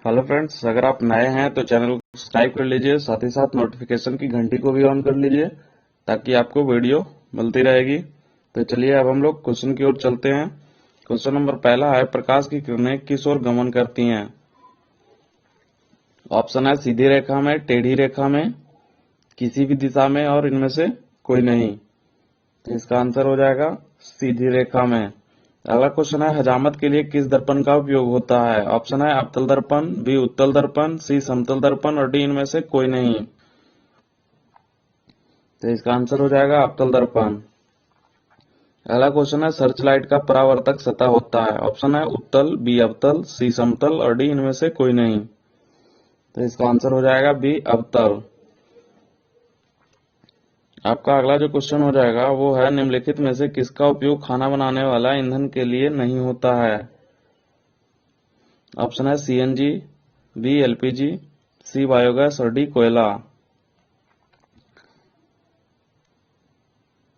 Hello friends, अगर आप नए हैं तो चैनल को सब्सक्राइब कर लीजिए, साथ ही साथ नोटिफिकेशन की घंटी को भी ऑन कर लीजिए ताकि आपको वीडियो मिलती रहेगी। तो चलिए अब हम लोग क्वेश्चन की ओर चलते हैं। क्वेश्चन नंबर पहला है, प्रकाश की किरणें किस ओर गमन करती हैं? ऑप्शन है सीधी रेखा में, टेढ़ी रेखा में, किसी भी दिशा में और इनमें से कोई नहीं। तो इसका आंसर हो जाएगा सीधी रेखा में। अगला क्वेश्चन है, हजामत के लिए किस दर्पण का उपयोग होता है? ऑप्शन है अवतल दर्पण, बी उत्तल दर्पण, सी समतल दर्पण और डी इनमें से कोई नहीं। तो इसका आंसर हो जाएगा अवतल दर्पण। अगला क्वेश्चन है, सर्च लाइट का परावर्तक सतह होता है? ऑप्शन है उत्तल, बी अवतल, सी समतल और डी इनमें से कोई नहीं। तो इसका आंसर हो जाएगा बी अवतल। आपका अगला जो क्वेश्चन हो जाएगा वो है, निम्नलिखित में से किसका उपयोग खाना बनाने वाला ईंधन के लिए नहीं होता है? ऑप्शन है सीएनजी, बी एलपीजी, सी बायोगैस और डी कोयला।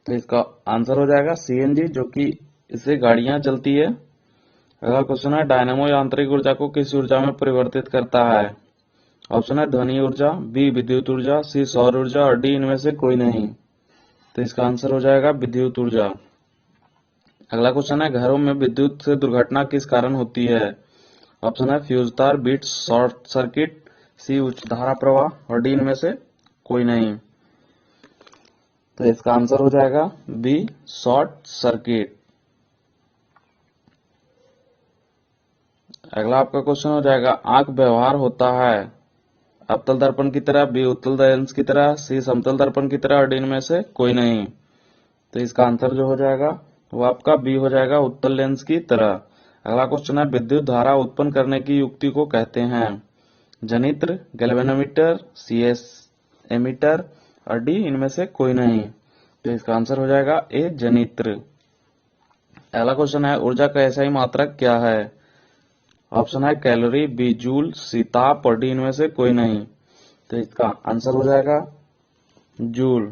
तो इसका आंसर हो जाएगा सीएनजी, जो कि इससे गाड़ियां चलती है। अगला क्वेश्चन है, डायनेमो यांत्रिक ऊर्जा को किस ऊर्जा में परिवर्तित करता है? ऑप्शन है ध्वनि ऊर्जा, बी विद्युत ऊर्जा, सी सौर ऊर्जा और डी इनमें से कोई नहीं। तो इसका आंसर हो जाएगा विद्युत ऊर्जा। अगला क्वेश्चन है, घरों में विद्युत से दुर्घटना किस कारण होती है? ऑप्शन है फ्यूज तार, बीट, शॉर्ट सर्किट, सी उच्च धारा प्रवाह और डी इनमें से कोई नहीं। तो इसका आंसर हो जाएगा बी शॉर्ट सर्किट। अगला आपका क्वेश्चन हो जाएगा, आंख व्यवहार होता है अवतल दर्पण की तरह, बी उत्तल लेंस की तरह, सी समतल दर्पण की तरह और डी इनमें से कोई नहीं। तो इसका आंसर जो हो जाएगा वो आपका बी हो जाएगा, उत्तल लेंस की तरह। अगला क्वेश्चन है, विद्युत धारा उत्पन्न करने की युक्ति को कहते हैं? जनित्र, गैल्वेनोमीटर, सीएस एमीटर और डी इनमें से कोई नहीं। तो इसका आंसर हो जाएगा ए जनित्र। अगला क्वेश्चन है, ऊर्जा का ऐसा ही मात्रक क्या है? ऑप्शन है कैलोरी, बी जूल, सी ताप और डी इनमें से कोई नहीं। तो इसका आंसर हो जाएगा जूल।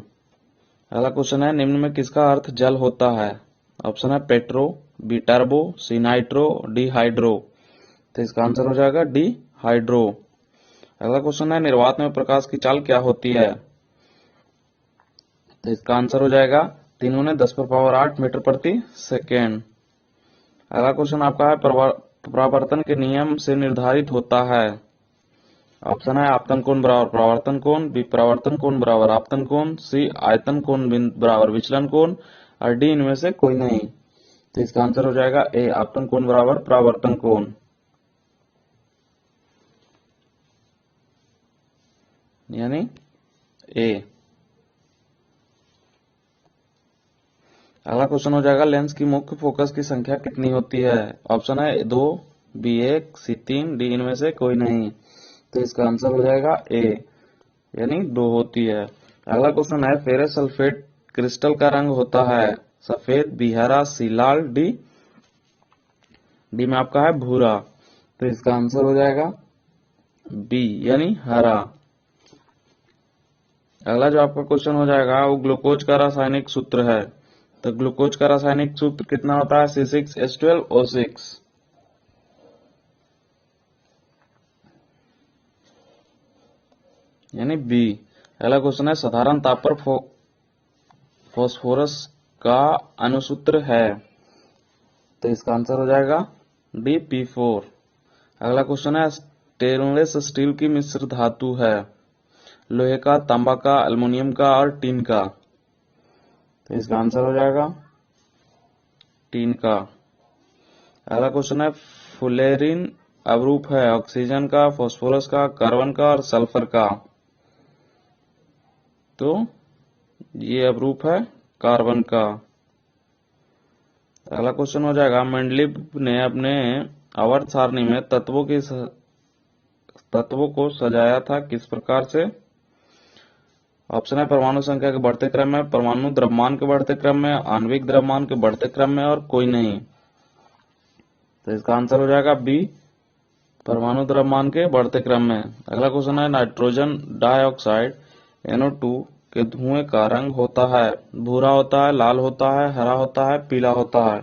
अगला क्वेश्चन है, निम्न में किसका अर्थ जल होता है? ऑप्शन है पेट्रो, बी टर्बो, सी नाइट्रो, डी हाइड्रो। तो इसका आंसर हो जाएगा डी हाइड्रो। अगला क्वेश्चन है, निर्वात में प्रकाश की चाल क्या होती है? तो इसका आंसर हो जाएगा 3×10⁸ मीटर प्रति सेकेंड। अगला क्वेश्चन आपका है, परावर्तन के नियम से निर्धारित होता है? ऑप्शन है आपतन कोण बराबर परावर्तन कोण, बी परावर्तन कोण बराबर आपतन कोण, सी आयतन कोण बराबर विचलन कोण और डी इनमें से कोई नहीं। तो इसका आंसर हो जाएगा ए आपतन कोण बराबर परावर्तन कोण, यानी ए। अगला क्वेश्चन हो जाएगा, लेंस की मुख्य फोकस की संख्या कितनी होती है? ऑप्शन है 2, बी 1, सी 3, डी इनमें से कोई नहीं। तो इसका आंसर हो जाएगा ए, यानी 2 होती है। अगला क्वेश्चन है, फेरस सल्फेट क्रिस्टल का रंग होता है सफेद, बी हरा, सी लाल, डी में आपका है भूरा। तो इसका आंसर हो जाएगा बी, यानी हरा। अगला जो आपका क्वेश्चन हो जाएगा वो ग्लूकोज का रासायनिक सूत्र है। तो ग्लूकोज का रासायनिक सूत्र कितना होता है? C6H12O6, यानी बी। अगला क्वेश्चन है, साधारण ताप पर फास्फोरस का अनुसूत्र है? तो इसका आंसर हो जाएगा डी P4। अगला क्वेश्चन है, स्टेनलेस स्टील की मिश्र धातु है? लोहे का, तांबा का, एल्युमिनियम का और टीन का। तो इसका आंसर हो जाएगा टीन का। अगला क्वेश्चन है, फुलेरिन अवरूप है ऑक्सीजन का, फास्फोरस का, कार्बन का और सल्फर का? तो ये अवरूप है कार्बन का। अगला क्वेश्चन हो जाएगा, मेंडलीव ने अपने आवर्त सारणी में तत्वों को सजाया था किस प्रकार से? ऑप्शन है परमाणु संख्या के बढ़ते क्रम में, परमाणु द्रव्यमान के बढ़ते क्रम में, आणविक द्रव्यमान के बढ़ते क्रम में और कोई नहीं। तो इसका आंसर हो जाएगा बी, परमाणु द्रव्यमान के बढ़ते क्रम में। अगला क्वेश्चन है, नाइट्रोजन डाइऑक्साइड NO2 के धुएं का रंग होता है? भूरा होता है, लाल होता है, हरा होता है, पीला होता है?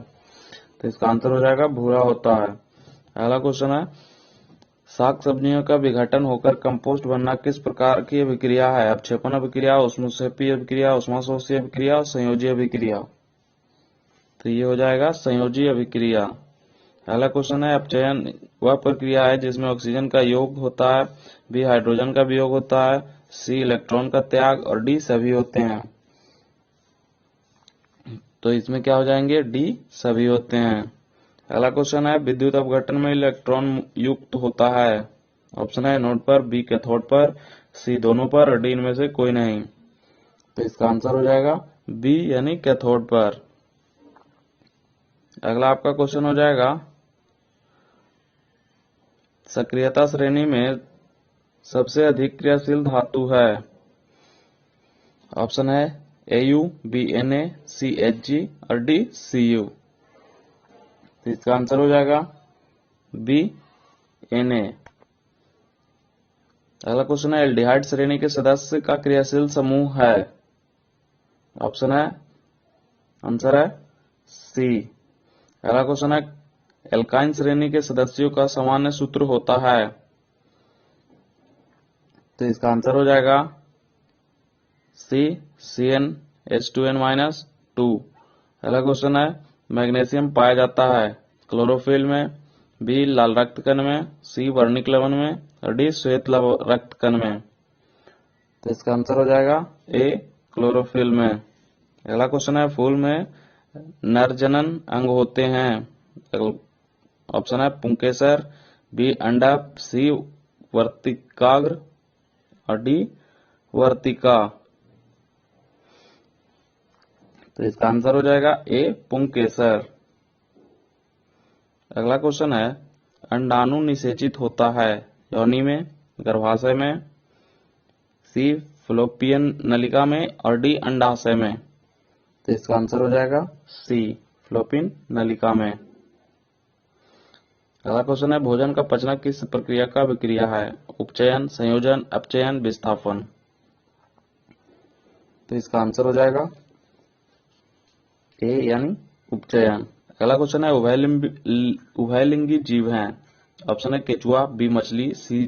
तो इसका आंसर हो जाएगा भूरा होता है। अगला क्वेश्चन है, शाक सब्जियों का विघटन होकर कंपोस्ट बनना किस प्रकार की अभिक्रिया है? अपक्षेपण अभिक्रिया, ऊष्मक्षेपी अभिक्रिया, ऊष्माशोषी अभिक्रिया और संयोजी अभिक्रिया। तो ये हो जाएगा संयोजी अभिक्रिया। अगला क्वेश्चन है, अपचयन वह प्रक्रिया है जिसमें ऑक्सीजन का योग होता है, बी हाइड्रोजन का वियोग होता है, सी इलेक्ट्रॉन का त्याग और डी सभी होते हैं। तो इसमें क्या हो जाएंगे? डी सभी होते हैं। अगला क्वेश्चन है, विद्युत अपघटन में इलेक्ट्रॉन युक्त होता है। ऑप्शन है एनोड पर, बी कैथोड पर, सी दोनों पर और डी इनमें से कोई नहीं। तो इसका आंसर हो जाएगा बी यानी कैथोड पर। अगला आपका क्वेश्चन हो जाएगा, सक्रियता श्रेणी में सबसे अधिक क्रियाशील धातु है। ऑप्शन है Au, बी Na, सी Hg और डी Cu। तो इसका आंसर हो जाएगा बी Na। अगला क्वेश्चन है, एल्डिहाइड श्रेणी के सदस्य का क्रियाशील समूह है। ऑप्शन है, आंसर है सी। अगला क्वेश्चन है, एल्काइन श्रेणी के सदस्यों का सामान्य सूत्र होता है। तो इसका आंसर हो जाएगा सी CnH2n-2। अगला क्वेश्चन है, मैग्नीशियम पाया जाता है क्लोरोफिल में, बी लाल रक्त कण में, सी वर्णिक लवण में और डी श्वेत रक्त कण में। तो इसका आंसर हो जाएगा ए क्लोरोफिल में। अगला क्वेश्चन है, फूल में नरजनन अंग होते हैं। ऑप्शन है पुंकेसर, बी अंडा, सी वर्तिकाग्र और डी वर्तिका। तो इसका आंसर हो जाएगा ए पुंकेसर। अगला क्वेश्चन है, अंडाणु निषेचित होता है योनि में, गर्भाशय में, सी फलोपियन नलिका में और डी अंडाशय में। तो इसका आंसर हो जाएगा सी फलोपियन नलिका में। अगला क्वेश्चन है, भोजन का पचना किस प्रक्रिया का विक्रिया है? उपचयन, संयोजन, अपचयन, विस्थापन। तो इसका आंसर हो जाएगा ए यानी उपचयन। अगला क्वेश्चन है, उभयलिंगी जीव हैं। ऑप्शन है केचुआ, बी मछली, सी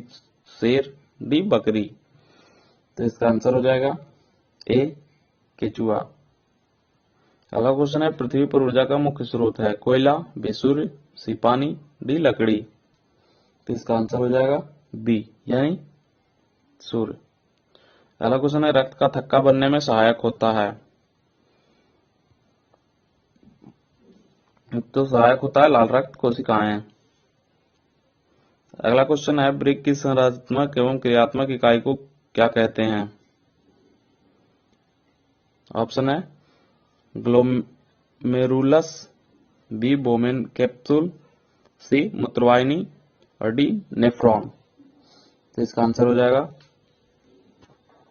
शेर, डी बकरी। तो इसका आंसर हो जाएगा ए केचुआ। अगला क्वेश्चन है, पृथ्वी पर ऊर्जा का मुख्य स्रोत है। कोयला, बी सूर्य, सी पानी, डी लकड़ी। तो इसका आंसर हो जाएगा बी यानी सूर्य। अगला क्वेश्चन है, रक्त का थक्का बनने में सहायक होता है। तो सहायक होता है लाल रक्त कोशिकाएं। अगला क्वेश्चन है, ब्रिक की संरचनात्मक एवं क्रियात्मक इकाई को क्या कहते हैं? ऑप्शन है ग्लोमेरुलस, बी बोमेन कैप्सूल, सी मूत्रवाहिनी और डी नेफ्रॉन। तो इसका आंसर हो जाएगा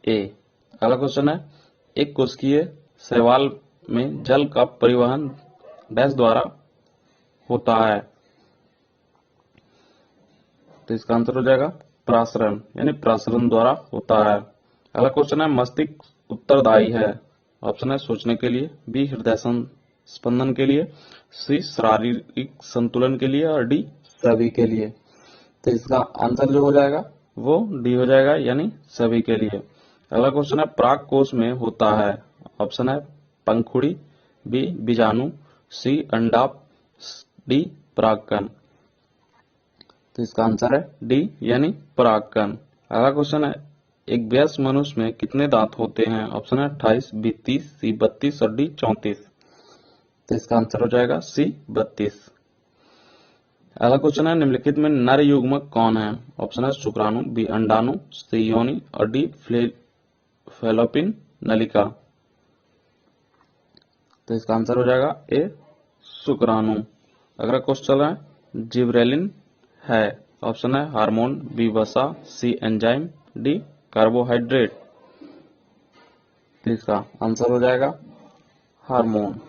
ए। अगला क्वेश्चन है, एक कोशिकीय शैवाल में जल का परिवहन डैश द्वारा होता है। तो इसका आंसर हो जाएगा प्रासरण यानी प्रासरण द्वारा होता है। अगला क्वेश्चन है, मस्तिष्क उत्तरदायी है। ऑप्शन है सोचने के लिए, बी हृदय स्पंदन के लिए, सी शारीरिक संतुलन के लिए और डी सभी के लिए। तो इसका आंसर जो हो जाएगा वो डी हो जाएगा यानी सभी के लिए। अगला क्वेश्चन है, पराग कोश में होता है। ऑप्शन है पंखुड़ी, बी बीजाणु, सी अंडाप, डी परागकण। तो इसका आंसर है डी यानी परागकण। अगला क्वेश्चन है, एक वयस्क मनुष्य में कितने दांत होते हैं? ऑप्शन है 28, बी 30, सी 32 और डी 34। तो इसका आंसर हो जाएगा सी 32। अगला क्वेश्चन है, निम्नलिखित में नर युग्मक कौन है? ऑप्शन है शुक्राणु, बी अंडाणु, सी योनि और डी फैलोपियन नलिका। तो इसका आंसर हो जाएगा ए शुक्राणु। अगला क्वेश्चन है, जिबरेलिन है। ऑप्शन है हार्मोन, बी वसा, सी एंजाइम, डी कार्बोहाइड्रेट। तो इसका आंसर हो जाएगा हार्मोन।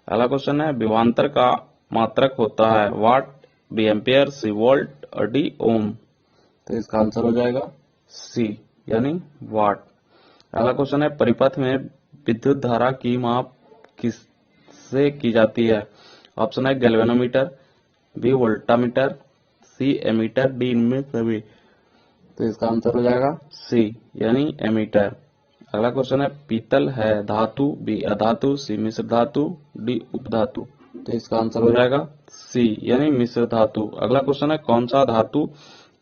अगला क्वेश्चन है, विभवांतर का मात्रक होता है। वाट, बी एम्पियर, सी वोल्ट और डी ओम। तो इसका आंसर हो जाएगा सी यानी वाट। अगला क्वेश्चन है, परिपथ में विद्युत धारा की माप किससे की जाती है? ऑप्शन है गैल्वेनोमीटर, बी वोल्टामीटर, सी एमीटर, डी इनमें सभी। तो इसका आंसर हो जाएगा सी यानी एमीटर। अगला क्वेश्चन है पीतल है धातु, बी अधातु, सी मिश्र धातु, डी उपधातु। तो इसका आंसर हो जाएगा सी यानी मिश्र धातु। अगला क्वेश्चन है कौन सा धातु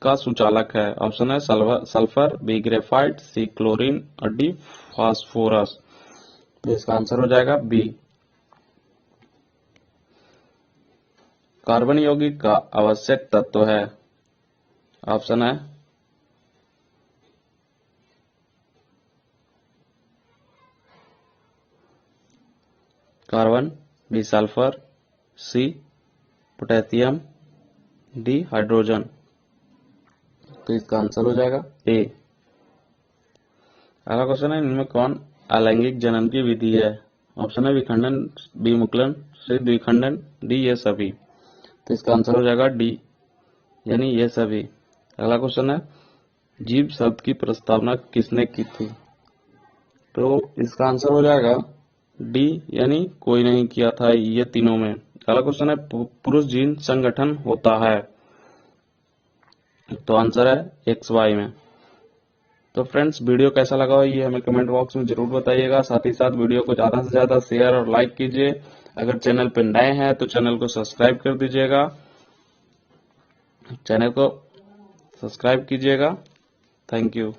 का सुचालक है? ऑप्शन है सल्फर, बी ग्रेफाइट, सी क्लोरीन और डी फास्फोरस। तो इसका आंसर हो जाएगा बी। कार्बन यौगिक का आवश्यक तत्व है? ऑप्शन है carbon, B sulphur, C potassium, D hydrogen. तो इसका आंसर हो जाएगा ए। अगला क्वेश्चन है इनमें कौन अलैंगिक जनन की विधि है? ऑप्शन है विखंडन, बी मुकुलन, सी द्विखंडन, डी ये सभी। तो इसका आंसर हो जाएगा डी यानी ये सभी। अगला क्वेश्चन है जीव शब्द की प्रस्तावना किसने की थी? तो इसका आंसर हो जाएगा डी यानी कोई नहीं किया था ये तीनों में। अगला क्वेश्चन है पुरुष जीन संगठन होता है? तो आंसर है एक्स वाई में। तो फ्रेंड्स वीडियो कैसा लगा हो ये हमें कमेंट बॉक्स में जरूर बताइएगा। साथ ही साथ वीडियो को ज्यादा से ज्यादा शेयर और लाइक कीजिए। अगर चैनल पर नए हैं तो चैनल को सब्सक्राइब कर दीजिएगा, चैनल को सब्सक्राइब कीजिएगा। Thank you.